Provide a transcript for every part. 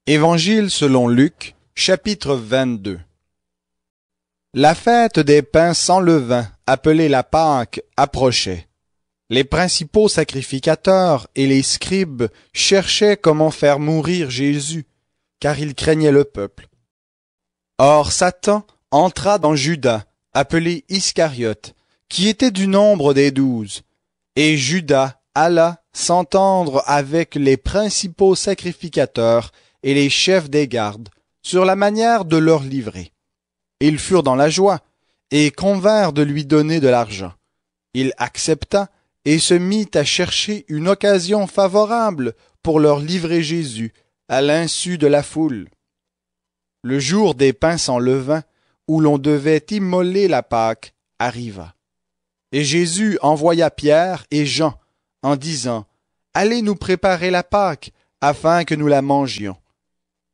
Évangile selon Luc, chapitre 22. La fête des pains sans levain, appelée la Pâque, approchait. Les principaux sacrificateurs et les scribes cherchaient comment faire mourir Jésus, car ils craignaient le peuple. Or Satan entra dans Judas, appelé Iscariote, qui était du nombre des 12. Et Judas alla s'entendre avec les principaux sacrificateurs et les chefs des gardes sur la manière de leur livrer. Ils furent dans la joie et convinrent de lui donner de l'argent. Il accepta et se mit à chercher une occasion favorable pour leur livrer Jésus à l'insu de la foule. Le jour des pains sans levain, où l'on devait immoler la Pâque, arriva. Et Jésus envoya Pierre et Jean en disant « Allez nous préparer la Pâque, afin que nous la mangions. »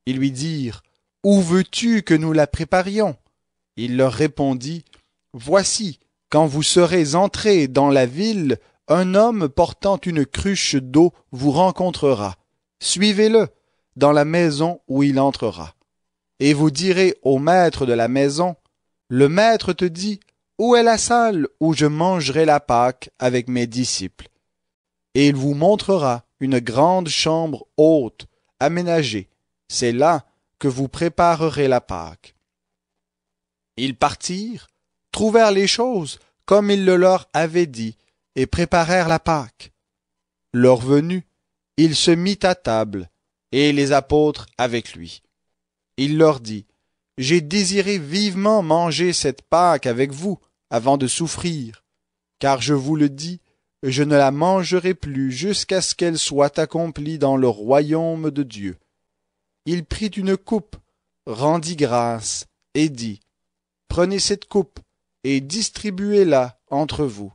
Ils lui dirent « Où veux-tu que nous la préparions ?» Il leur répondit « Voici, quand vous serez entrés dans la ville, un homme portant une cruche d'eau vous rencontrera. Suivez-le dans la maison où il entrera. Et vous direz au maître de la maison, le maître te dit, où est la salle où je mangerai la Pâque avec mes disciples? Et il vous montrera une grande chambre haute, aménagée. C'est là que vous préparerez la Pâque. Ils partirent, trouvèrent les choses comme il le leur avait dit, et préparèrent la Pâque. Leur venue, il se mit à table, et les apôtres avec lui. Il leur dit, « J'ai désiré vivement manger cette Pâque avec vous, avant de souffrir, car je vous le dis, je ne la mangerai plus jusqu'à ce qu'elle soit accomplie dans le royaume de Dieu. » Il prit une coupe, rendit grâce, et dit, « Prenez cette coupe, et distribuez-la entre vous,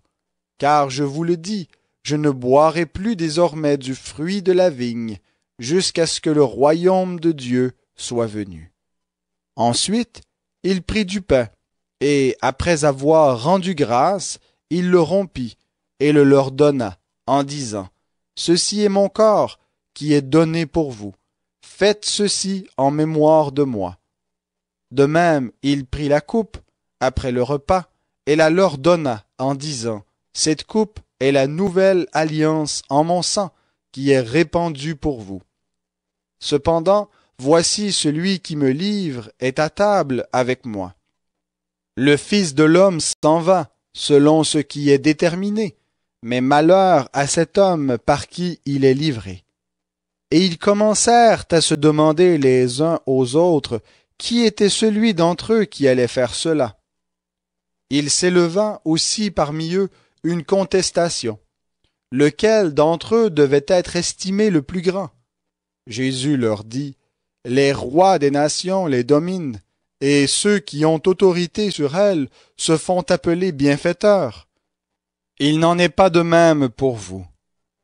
car je vous le dis, je ne boirai plus désormais du fruit de la vigne, jusqu'à ce que le royaume de Dieu soit venu. » Ensuite, il prit du pain, et après avoir rendu grâce, il le rompit, et le leur donna, en disant, « Ceci est mon corps, qui est donné pour vous. Faites ceci en mémoire de moi. » De même, il prit la coupe, après le repas, et la leur donna, en disant, « Cette coupe est la nouvelle alliance en mon sang, qui est répandue pour vous. Cependant, voici celui qui me livre est à table avec moi. Le Fils de l'homme s'en va, selon ce qui est déterminé, mais malheur à cet homme par qui il est livré. » Et ils commencèrent à se demander les uns aux autres qui était celui d'entre eux qui allait faire cela. Il s'éleva aussi parmi eux une contestation. Lequel d'entre eux devait être estimé le plus grand? Jésus leur dit, « Les rois des nations les dominent, et ceux qui ont autorité sur elles se font appeler bienfaiteurs. Il n'en est pas de même pour vous,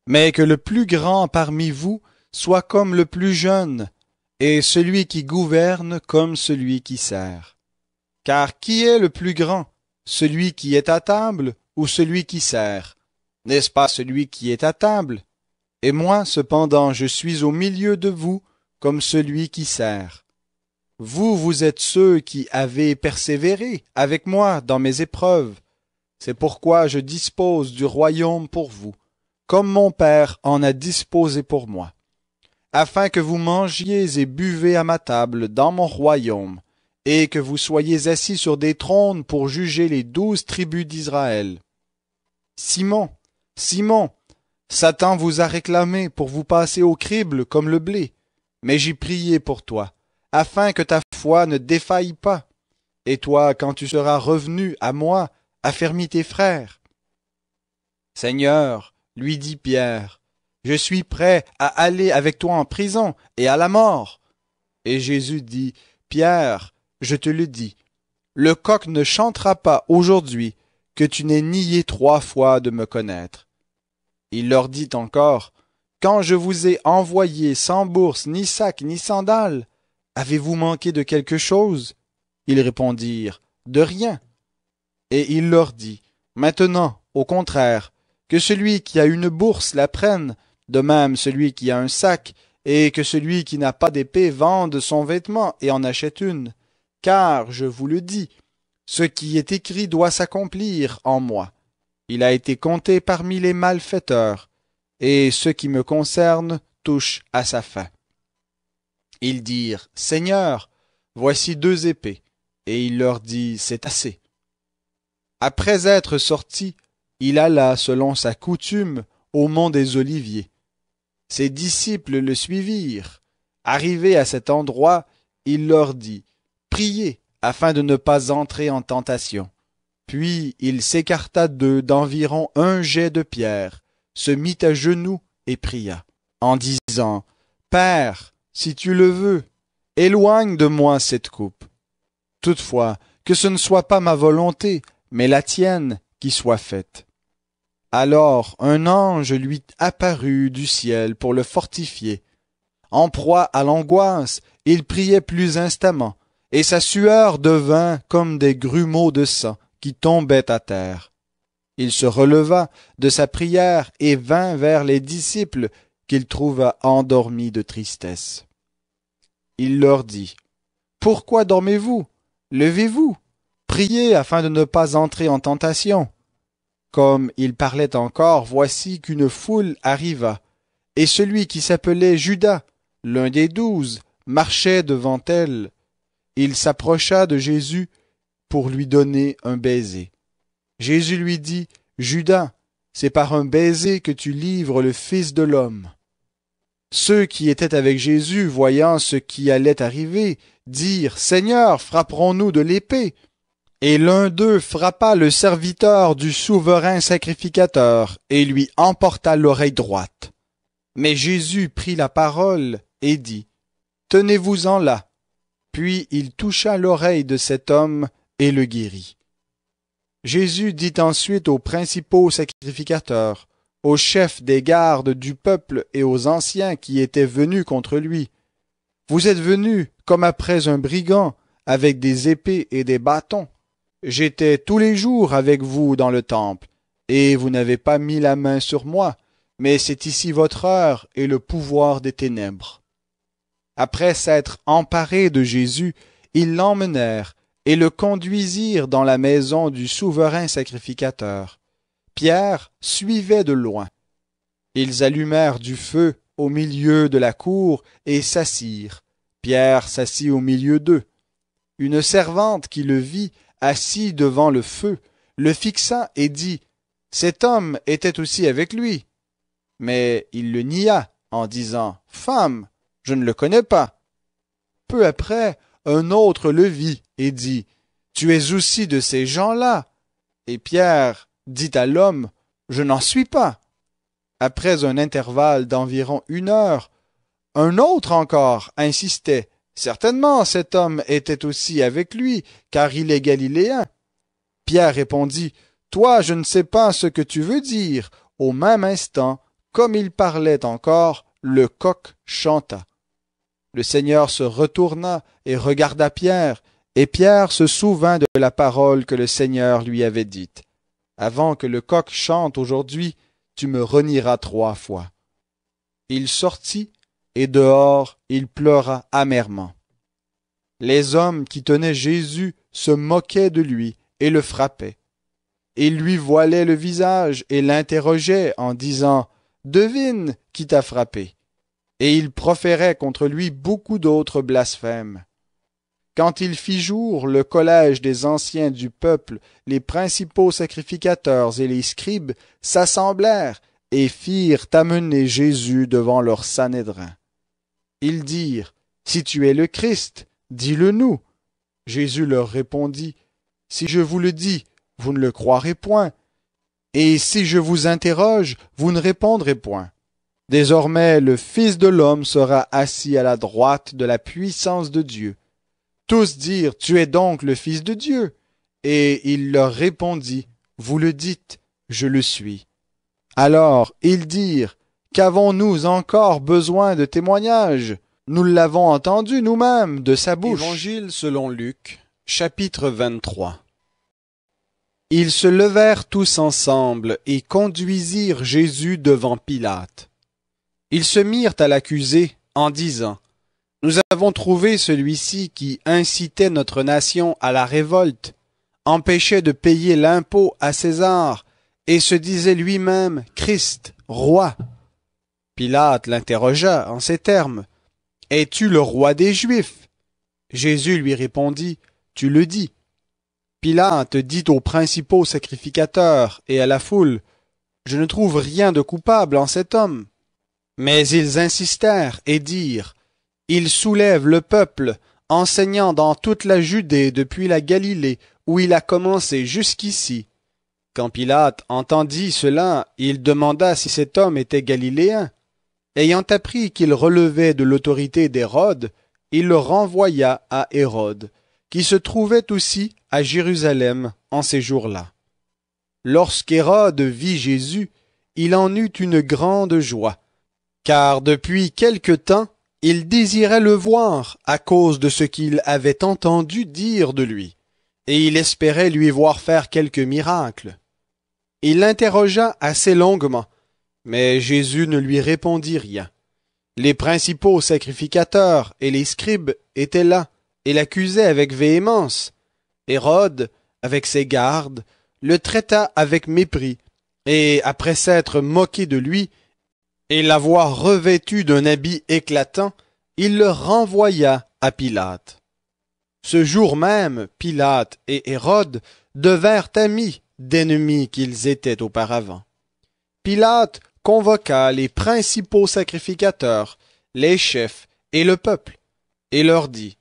mais que le plus grand parmi vous soit comme le plus jeune, et celui qui gouverne comme celui qui sert. Car qui est le plus grand, celui qui est à table ou celui qui sert? N'est-ce pas celui qui est à table? Et moi, cependant, je suis au milieu de vous comme celui qui sert. Vous êtes ceux qui avez persévéré avec moi dans mes épreuves. C'est pourquoi je dispose du royaume pour vous, comme mon Père en a disposé pour moi, afin que vous mangiez et buvez à ma table dans mon royaume, et que vous soyez assis sur des trônes pour juger les 12 tribus d'Israël. Simon, Simon, Satan vous a réclamé pour vous passer au crible comme le blé, mais j'ai prié pour toi, afin que ta foi ne défaille pas. Et toi, quand tu seras revenu à moi, affermis tes frères. Seigneur, lui dit Pierre, je suis prêt à aller avec toi en prison et à la mort. Et Jésus dit, Pierre, je te le dis, le coq ne chantera pas aujourd'hui que tu n'aies nié 3 fois de me connaître. Il leur dit encore, quand je vous ai envoyé sans bourse, ni sac, ni sandales, avez-vous manqué de quelque chose? Ils répondirent, de rien. Et il leur dit, maintenant, au contraire, que celui qui a une bourse la prenne, de même celui qui a un sac, et que celui qui n'a pas d'épée vende son vêtement et en achète une. Car, je vous le dis, ce qui est écrit doit s'accomplir en moi. Il a été compté parmi les malfaiteurs, et ce qui me concerne touche à sa fin. Ils dirent, Seigneur, voici 2 épées. Et il leur dit, c'est assez. Après être sorti, il alla, selon sa coutume, au mont des Oliviers. Ses disciples le suivirent. Arrivé à cet endroit, il leur dit, priez, afin de ne pas entrer en tentation. Puis il s'écarta d'eux d'environ 1 jet de pierre, se mit à genoux et pria, en disant, Père, si tu le veux, éloigne de moi cette coupe. Toutefois, que ce ne soit pas ma volonté, mais la tienne qui soit faite. Alors un ange lui apparut du ciel pour le fortifier. En proie à l'angoisse, il priait plus instamment, et sa sueur devint comme des grumeaux de sang qui tombaient à terre. Il se releva de sa prière et vint vers les disciples qu'il trouva endormis de tristesse. Il leur dit, « Pourquoi dormez-vous? Levez-vous, priez afin de ne pas entrer en tentation. » Comme il parlait encore, voici qu'une foule arriva, et celui qui s'appelait Judas, l'un des 12, marchait devant elle. Il s'approcha de Jésus pour lui donner un baiser. Jésus lui dit, « Judas, c'est par un baiser que tu livres le Fils de l'homme. » Ceux qui étaient avec Jésus, voyant ce qui allait arriver, dirent, « Seigneur, frapperons-nous de l'épée? » Et l'un d'eux frappa le serviteur du souverain sacrificateur et lui emporta l'oreille droite. Mais Jésus prit la parole et dit, « Tenez-vous-en là. » Puis il toucha l'oreille de cet homme et le guérit. Jésus dit ensuite aux principaux sacrificateurs, aux chefs des gardes du peuple et aux anciens qui étaient venus contre lui, « Vous êtes venus comme après un brigand, avec des épées et des bâtons. J'étais tous les jours avec vous dans le temple, et vous n'avez pas mis la main sur moi, mais c'est ici votre heure et le pouvoir des ténèbres. » Après s'être emparés de Jésus, ils l'emmenèrent et le conduisirent dans la maison du souverain sacrificateur. Pierre suivait de loin. Ils allumèrent du feu au milieu de la cour et s'assirent. Pierre s'assit au milieu d'eux. Une servante qui le vit assis devant le feu, le fixa et dit, « Cet homme était aussi avec lui. » Mais il le nia en disant, « Femme, je ne le connais pas. » Peu après, un autre le vit et dit, « Tu es aussi de ces gens-là. » Et Pierre dit à l'homme, « Je n'en suis pas. » Après un intervalle d'environ 1 heure, un autre encore insistait, « Certainement cet homme était aussi avec lui, car il est galiléen. » Pierre répondit, « Toi, je ne sais pas ce que tu veux dire. » Au même instant, comme il parlait encore, le coq chanta. Le Seigneur se retourna et regarda Pierre, et Pierre se souvint de la parole que le Seigneur lui avait dite. « Avant que le coq chante aujourd'hui, tu me renieras 3 fois. » Il sortit, et dehors il pleura amèrement. Les hommes qui tenaient Jésus se moquaient de lui et le frappaient. Ils lui voilaient le visage et l'interrogeaient en disant, « Devine qui t'a frappé. » Et ils proféraient contre lui beaucoup d'autres blasphèmes. Quand il fit jour, le collège des anciens du peuple, les principaux sacrificateurs et les scribes s'assemblèrent et firent amener Jésus devant leur Sanhédrin. Ils dirent, « Si tu es le Christ, dis-le-nous. » Jésus leur répondit, « Si je vous le dis, vous ne le croirez point, et si je vous interroge, vous ne répondrez point. Désormais le Fils de l'homme sera assis à la droite de la puissance de Dieu. » Tous dirent, « Tu es donc le Fils de Dieu. » Et il leur répondit, « Vous le dites, je le suis. » Alors ils dirent, « Qu'avons-nous encore besoin de témoignages? Nous l'avons entendu nous-mêmes de sa bouche. » Évangile selon Luc, chapitre 23. Ils se levèrent tous ensemble et conduisirent Jésus devant Pilate. Ils se mirent à l'accuser en disant: Nous avons trouvé celui-ci qui incitait notre nation à la révolte, empêchait de payer l'impôt à César, et se disait lui-même Christ, roi. Pilate l'interrogea en ces termes: Es-tu le roi des Juifs? Jésus lui répondit: Tu le dis. Pilate dit aux principaux sacrificateurs et à la foule: Je ne trouve rien de coupable en cet homme. Mais ils insistèrent et dirent: Il soulève le peuple, enseignant dans toute la Judée depuis la Galilée, où il a commencé jusqu'ici. Quand Pilate entendit cela, il demanda si cet homme était galiléen. Ayant appris qu'il relevait de l'autorité d'Hérode, il le renvoya à Hérode, qui se trouvait aussi à Jérusalem en ces jours-là. Lorsqu'Hérode vit Jésus, il en eut une grande joie, car depuis quelque temps, il désirait le voir à cause de ce qu'il avait entendu dire de lui, et il espérait lui voir faire quelque miracle. Il l'interrogea assez longuement, mais Jésus ne lui répondit rien. Les principaux sacrificateurs et les scribes étaient là et l'accusaient avec véhémence. Hérode, avec ses gardes, le traita avec mépris, et après s'être moqué de lui et l'avoir revêtu d'un habit éclatant, il le renvoya à Pilate. Ce jour même, Pilate et Hérode devinrent amis d'ennemis qu'ils étaient auparavant. Pilate convoqua les principaux sacrificateurs, les chefs et le peuple, et leur dit: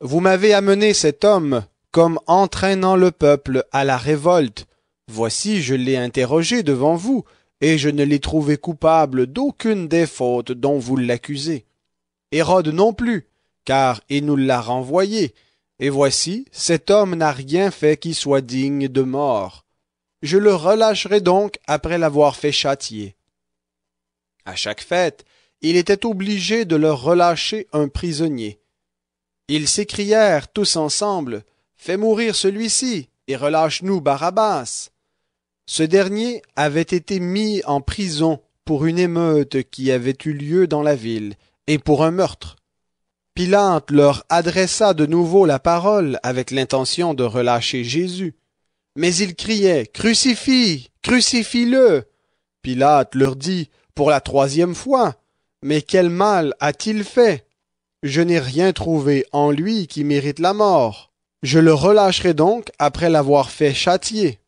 Vous m'avez amené cet homme comme entraînant le peuple à la révolte. Voici, je l'ai interrogé devant vous, et je ne l'ai trouvé coupable d'aucune des fautes dont vous l'accusez. Hérode non plus, car il nous l'a renvoyé, et voici, cet homme n'a rien fait qui soit digne de mort. Je le relâcherai donc après l'avoir fait châtier. À chaque fête, il était obligé de leur relâcher un prisonnier. Ils s'écrièrent tous ensemble: Fais mourir celui-ci et relâche-nous Barabbas. Ce dernier avait été mis en prison pour une émeute qui avait eu lieu dans la ville et pour un meurtre. Pilate leur adressa de nouveau la parole avec l'intention de relâcher Jésus. Mais ils criaient: Crucifie, crucifie-le! Pilate leur dit pour la troisième fois: Mais quel mal a-t-il fait? Je n'ai rien trouvé en lui qui mérite la mort. Je le relâcherai donc après l'avoir fait châtier.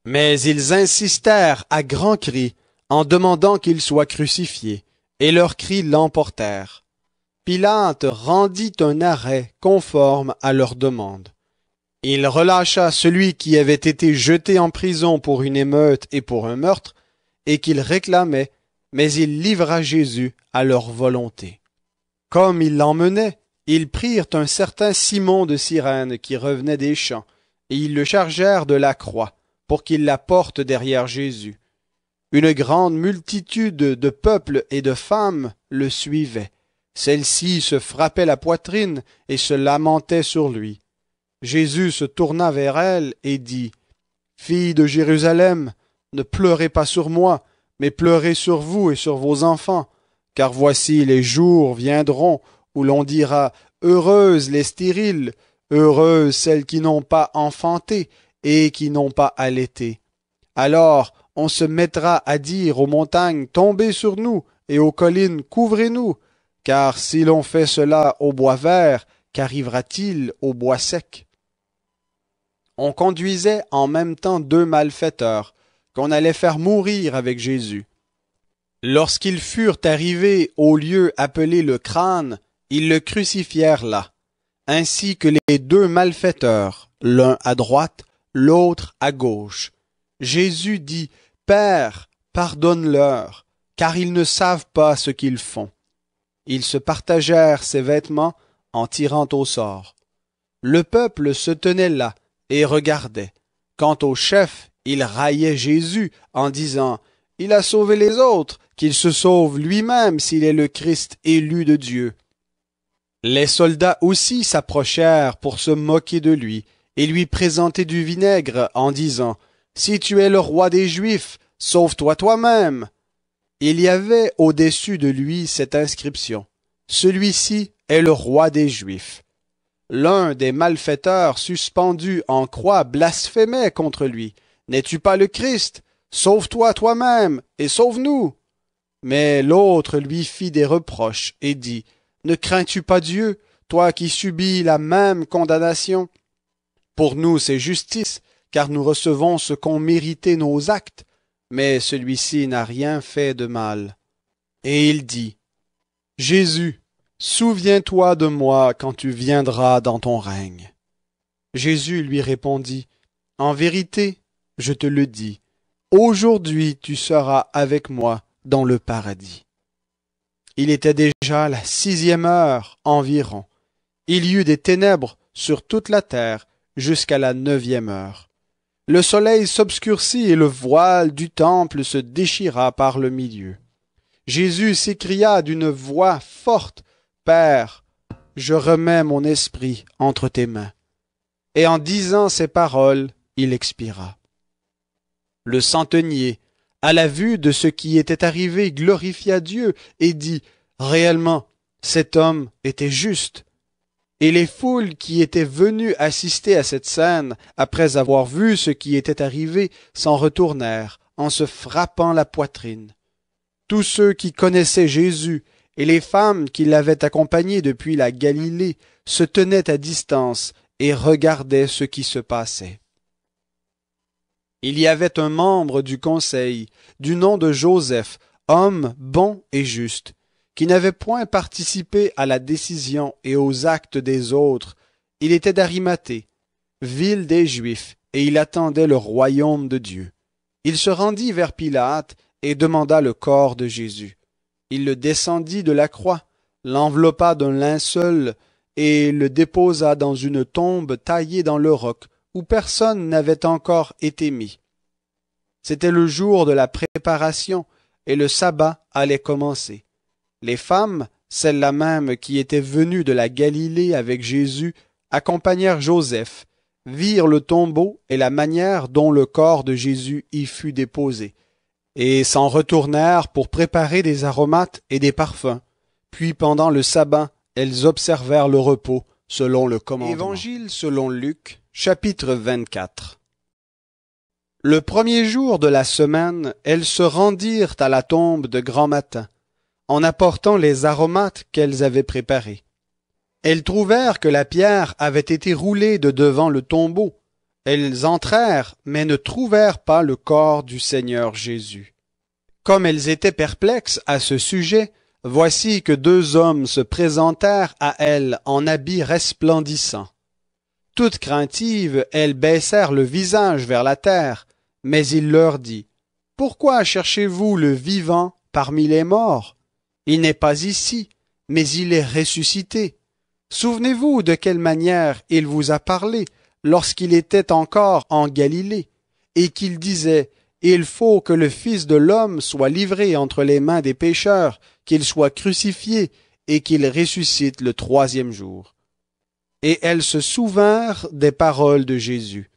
Mais ils insistèrent à grands cris en demandant qu'il soit crucifié, et leurs cris l'emportèrent. Pilate rendit un arrêt conforme à leur demande. Il relâcha celui qui avait été jeté en prison pour une émeute et pour un meurtre, et qu'il réclamait, mais il livra Jésus à leur volonté. Comme ils l'emmenaient, ils prirent un certain Simon de Cyrène qui revenait des champs, et ils le chargèrent de la croix, pour qu'il la porte derrière Jésus. Une grande multitude de peuples et de femmes le suivaient. Celles-ci se frappaient la poitrine et se lamentaient sur lui. Jésus se tourna vers elles et dit: Filles de Jérusalem, ne pleurez pas sur moi, mais pleurez sur vous et sur vos enfants, car voici les jours viendront où l'on dira: Heureuses les stériles, heureuses celles qui n'ont pas enfanté et qui n'ont pas allaité. Alors on se mettra à dire aux montagnes: Tombez sur nous, et aux collines: Couvrez-nous, car si l'on fait cela au bois vert, qu'arrivera-t-il au bois sec? On conduisait en même temps deux malfaiteurs, qu'on allait faire mourir avec Jésus. Lorsqu'ils furent arrivés au lieu appelé le Crâne, ils le crucifièrent là, ainsi que les deux malfaiteurs, l'un à droite, l'autre à gauche. Jésus dit: Père, pardonne-leur, car ils ne savent pas ce qu'ils font. Ils se partagèrent ses vêtements en tirant au sort. Le peuple se tenait là et regardait. Quant au chef, il raillait Jésus en disant: Il a sauvé les autres, qu'il se sauve lui-même s'il est le Christ élu de Dieu. Les soldats aussi s'approchèrent pour se moquer de lui et lui présenter du vinaigre en disant: Si tu es le roi des Juifs, sauve-toi toi-même. Il y avait au-dessus de lui cette inscription: celui-ci est le roi des Juifs. L'un des malfaiteurs suspendus en croix blasphémait contre lui. N'es-tu pas le Christ? Sauve-toi toi-même et sauve-nous. Mais l'autre lui fit des reproches et dit, ne crains-tu pas Dieu, toi qui subis la même condamnation? Pour nous c'est justice, car nous recevons ce qu'ont mérité nos actes, mais celui-ci n'a rien fait de mal. Et il dit, Jésus, souviens-toi de moi quand tu viendras dans ton règne. Jésus lui répondit, en vérité, je te le dis, aujourd'hui tu seras avec moi dans le paradis. Il était déjà la 6e heure environ. Il y eut des ténèbres sur toute la terre jusqu'à la 9e heure. Le soleil s'obscurcit et le voile du temple se déchira par le milieu. Jésus s'écria d'une voix forte, Père, je remets mon esprit entre tes mains. Et en disant ces paroles, il expira. Le centenier, à la vue de ce qui était arrivé, glorifia Dieu et dit, réellement, cet homme était juste. Et les foules qui étaient venues assister à cette scène, après avoir vu ce qui était arrivé, s'en retournèrent en se frappant la poitrine. Tous ceux qui connaissaient Jésus et les femmes qui l'avaient accompagné depuis la Galilée se tenaient à distance et regardaient ce qui se passait. Il y avait un membre du conseil, du nom de Joseph, homme bon et juste, qui n'avait point participé à la décision et aux actes des autres. Il était d'Arimathée, ville des Juifs, et il attendait le royaume de Dieu. Il se rendit vers Pilate et demanda le corps de Jésus. Il le descendit de la croix, l'enveloppa d'un linceul et le déposa dans une tombe taillée dans le roc, où personne n'avait encore été mis. C'était le jour de la préparation, et le sabbat allait commencer. Les femmes, celles-là même qui étaient venues de la Galilée avec Jésus, accompagnèrent Joseph, virent le tombeau et la manière dont le corps de Jésus y fut déposé, et s'en retournèrent pour préparer des aromates et des parfums. Puis pendant le sabbat, elles observèrent le repos selon le commandement. Évangile selon Luc, chapitre 24. Le premier jour de la semaine, elles se rendirent à la tombe de grand matin, en apportant les aromates qu'elles avaient préparés. Elles trouvèrent que la pierre avait été roulée de devant le tombeau. Elles entrèrent, mais ne trouvèrent pas le corps du Seigneur Jésus. Comme elles étaient perplexes à ce sujet, voici que 2 hommes se présentèrent à elles en habits resplendissants. Toutes craintives, elles baissèrent le visage vers la terre, mais il leur dit, « Pourquoi cherchez-vous le vivant parmi les morts? Il n'est pas ici, mais il est ressuscité. Souvenez-vous de quelle manière il vous a parlé lorsqu'il était encore en Galilée, et qu'il disait, « Il faut que le Fils de l'homme soit livré entre les mains des pécheurs, qu'il soit crucifié, et qu'il ressuscite le 3e jour. » Et elles se souvinrent des paroles de Jésus.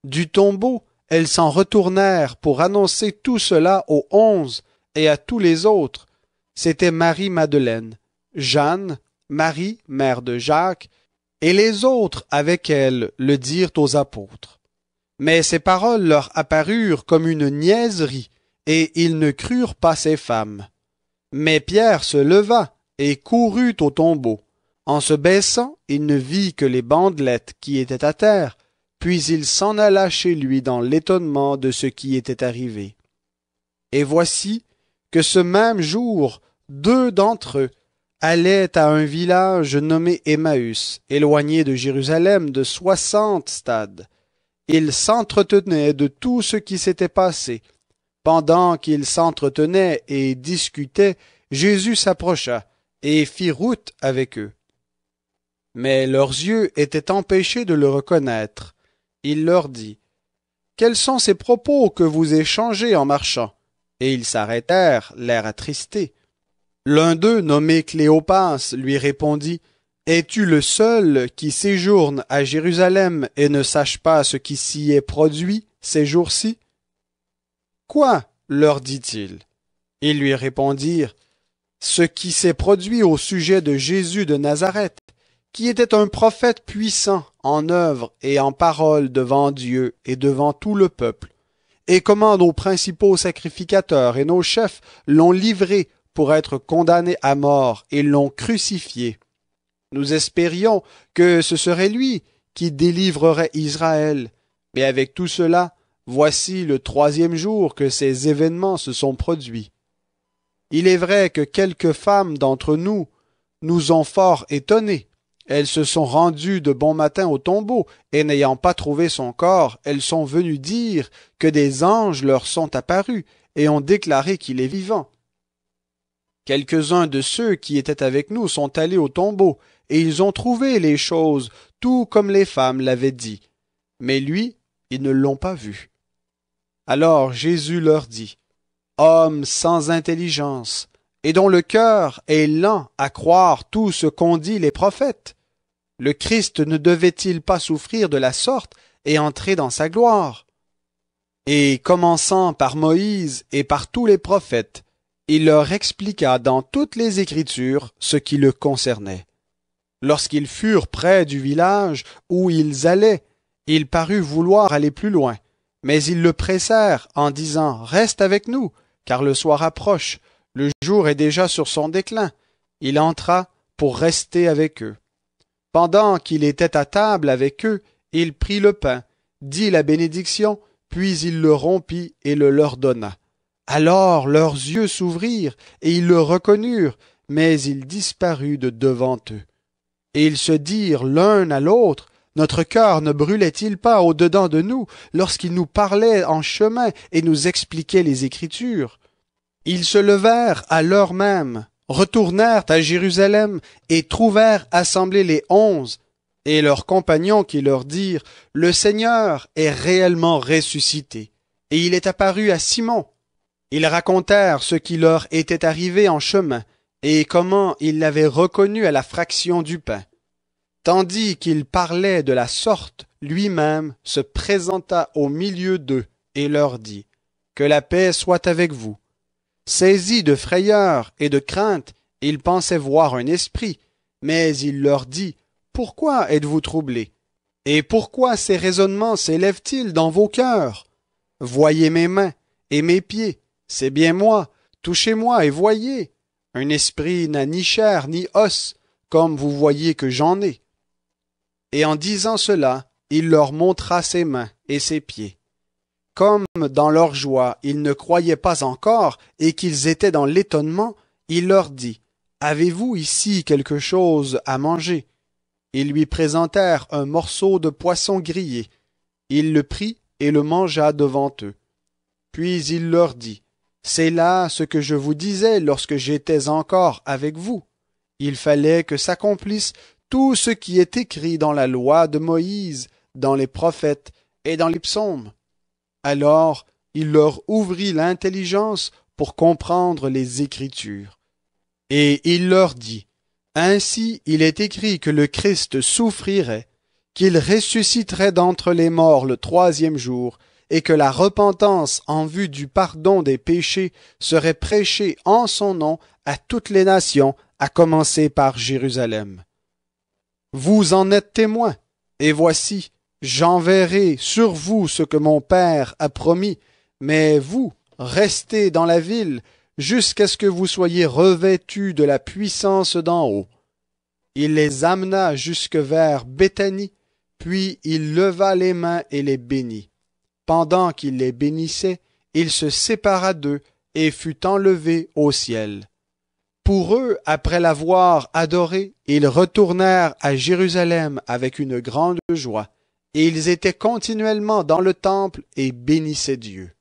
Du tombeau, elles s'en retournèrent pour annoncer tout cela aux 11 et à tous les autres. C'était Marie-Madeleine, Jeanne, Marie, mère de Jacques, et les autres avec elle le dirent aux apôtres. Mais ces paroles leur apparurent comme une niaiserie, et ils ne crurent pas ces femmes. Mais Pierre se leva et courut au tombeau. En se baissant, il ne vit que les bandelettes qui étaient à terre, puis il s'en alla chez lui dans l'étonnement de ce qui était arrivé. Et voici que ce même jour, 2 d'entre eux allaient à un village nommé Emmaüs, éloigné de Jérusalem de 60 stades. Ils s'entretenaient de tout ce qui s'était passé. Pendant qu'ils s'entretenaient et discutaient, Jésus s'approcha et fit route avec eux. Mais leurs yeux étaient empêchés de le reconnaître. Il leur dit, « Quels sont ces propos que vous échangez en marchant? » Et ils s'arrêtèrent, l'air attristé. L'un d'eux, nommé Cléopas, lui répondit, « Es-tu le seul qui séjourne à Jérusalem et ne sache pas ce qui s'y est produit ces jours-ci? » « Quoi? Leur dit-il. Ils lui répondirent, « ce qui s'est produit au sujet de Jésus de Nazareth, qui était un prophète puissant en œuvre et en parole devant Dieu et devant tout le peuple, et comment nos principaux sacrificateurs et nos chefs l'ont livré pour être condamné à mort et l'ont crucifié. Nous espérions que ce serait lui qui délivrerait Israël, mais avec tout cela, voici le 3e jour que ces événements se sont produits. Il est vrai que quelques femmes d'entre nous nous ont fort étonnés. Elles se sont rendues de bon matin au tombeau, et n'ayant pas trouvé son corps, elles sont venues dire que des anges leur sont apparus, et ont déclaré qu'il est vivant. Quelques-uns de ceux qui étaient avec nous sont allés au tombeau, et ils ont trouvé les choses, tout comme les femmes l'avaient dit. Mais lui, ils ne l'ont pas vu. Alors Jésus leur dit, « Hommes sans intelligence, et dont le cœur est lent à croire tout ce qu'ont dit les prophètes. Le Christ ne devait-il pas souffrir de la sorte et entrer dans sa gloire? Et commençant par Moïse et par tous les prophètes, il leur expliqua dans toutes les Écritures ce qui le concernait. Lorsqu'ils furent près du village où ils allaient, il parut vouloir aller plus loin, mais ils le pressèrent en disant « Reste avec nous, car le soir approche. Le jour est déjà sur son déclin. » Il entra pour rester avec eux. Pendant qu'il était à table avec eux, il prit le pain, dit la bénédiction, puis il le rompit et le leur donna. Alors leurs yeux s'ouvrirent et ils le reconnurent, mais il disparut de devant eux. Et ils se dirent l'un à l'autre, « Notre cœur ne brûlait-il pas au-dedans de nous lorsqu'il nous parlait en chemin et nous expliquait les Écritures? » Ils se levèrent à l'heure même, retournèrent à Jérusalem et trouvèrent assemblés les 11 et leurs compagnons qui leur dirent « Le Seigneur est réellement ressuscité, et il est apparu à Simon. » Ils racontèrent ce qui leur était arrivé en chemin et comment ils l'avaient reconnu à la fraction du pain. Tandis qu'il parlait de la sorte, lui-même se présenta au milieu d'eux et leur dit « Que la paix soit avec vous. » Saisis de frayeur et de crainte, ils pensaient voir un esprit, mais il leur dit « Pourquoi êtes-vous troublés? Et pourquoi ces raisonnements s'élèvent-ils dans vos cœurs? Voyez mes mains et mes pieds, c'est bien moi, touchez-moi et voyez. Un esprit n'a ni chair ni os, comme vous voyez que j'en ai. » Et en disant cela, il leur montra ses mains et ses pieds. Comme dans leur joie ils ne croyaient pas encore et qu'ils étaient dans l'étonnement, il leur dit « Avez-vous ici quelque chose à manger? » Ils lui présentèrent un morceau de poisson grillé. Il le prit et le mangea devant eux. Puis il leur dit « C'est là ce que je vous disais lorsque j'étais encore avec vous. Il fallait que s'accomplisse tout ce qui est écrit dans la loi de Moïse, dans les prophètes et dans les psaumes. » Alors il leur ouvrit l'intelligence pour comprendre les Écritures. Et il leur dit, « Ainsi il est écrit que le Christ souffrirait, qu'il ressusciterait d'entre les morts le 3e jour, et que la repentance en vue du pardon des péchés serait prêchée en son nom à toutes les nations, à commencer par Jérusalem. Vous en êtes témoins, et voici, j'enverrai sur vous ce que mon Père a promis, mais vous, restez dans la ville jusqu'à ce que vous soyez revêtus de la puissance d'en haut. » Il les amena jusque vers Béthanie, puis il leva les mains et les bénit. Pendant qu'il les bénissait, il se sépara d'eux et fut enlevé au ciel. Pour eux, après l'avoir adoré, ils retournèrent à Jérusalem avec une grande joie, et ils étaient continuellement dans le temple et bénissaient Dieu.